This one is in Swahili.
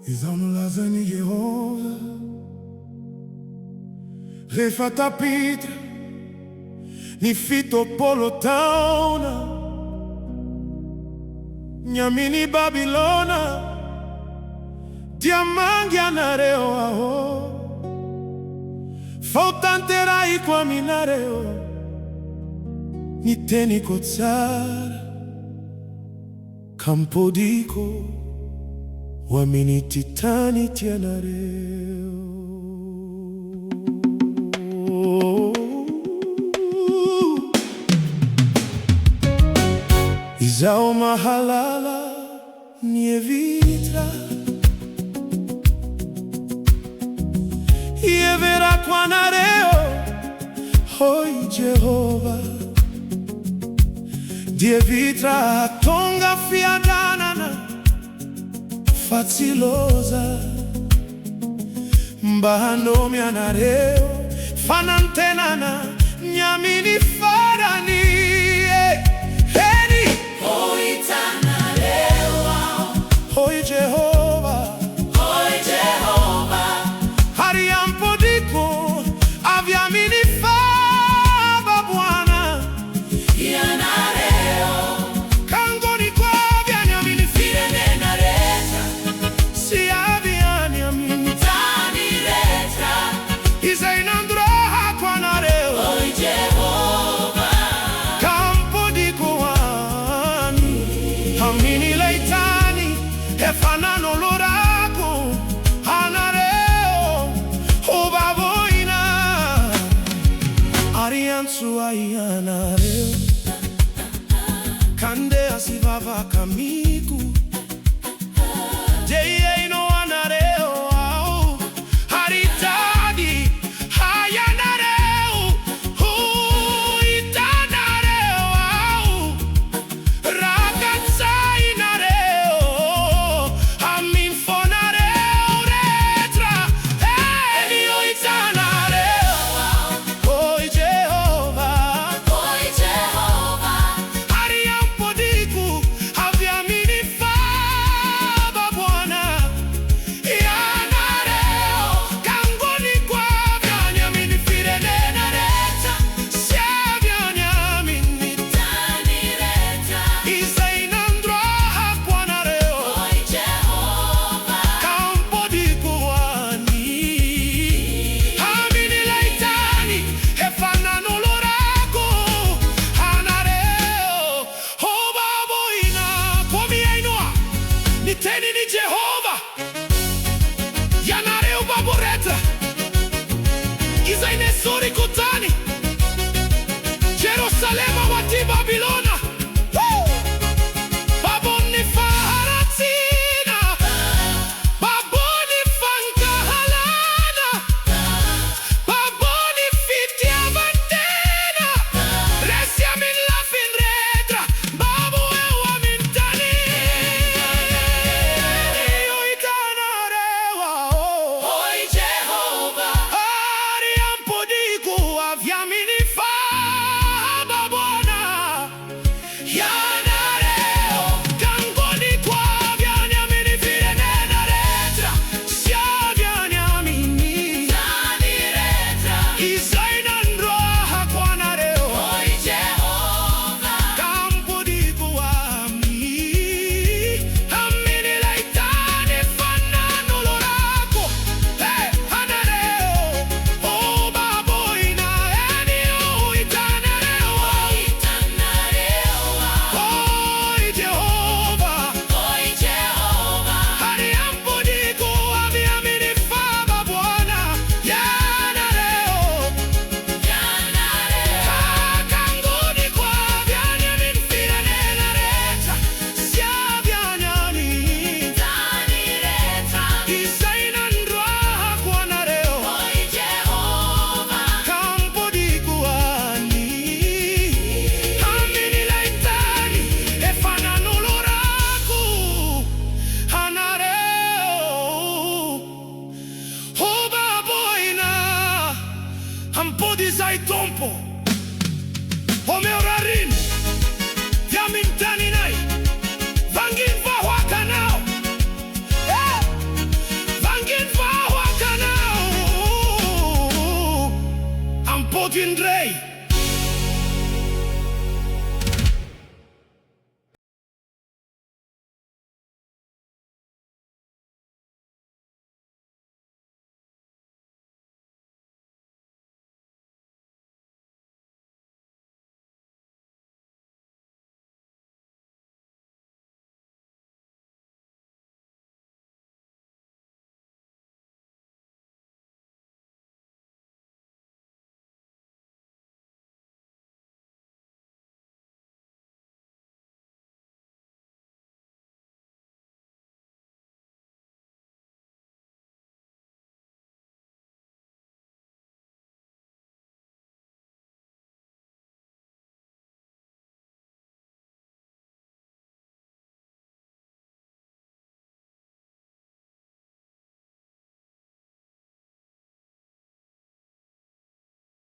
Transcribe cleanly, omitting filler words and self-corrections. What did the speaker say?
Izamulazani Yehova Refata Pitra Ni fito polotona Nyamini Babilona Diamangia nareo aho Fautantera ikwa minareo Niteni kotsara Kampodiko Wamini titani tianareo Izao mahalala nie vitra Ievera quanareo Hoi Jehova Die vitra tonga fiadanana Fazilosa Mbahano mianareo Fanantenana Nyamini farani Heni Hoi tanareo Hoi Jehova Hoi Jehova Hariampodiko Aviamini fava Bwana Yanareo Kangoni kwa Aviamini Firene nareta Si Aviamini Tani reta Izainandroha kwa nareo Hoi Jehova Kampodiko wani Hamini leitani Efanano lorako Hanareo Obavoina Ariansu ayanareo Kande asivava kamiku Jeye no anareo au Haritadi Hayanareo Huitanareo au Rakatsainareo Aminfonareo retra Eni oitanareo Hoi Jehova Hoi Jehova Hariampodiku Aviamini Jindre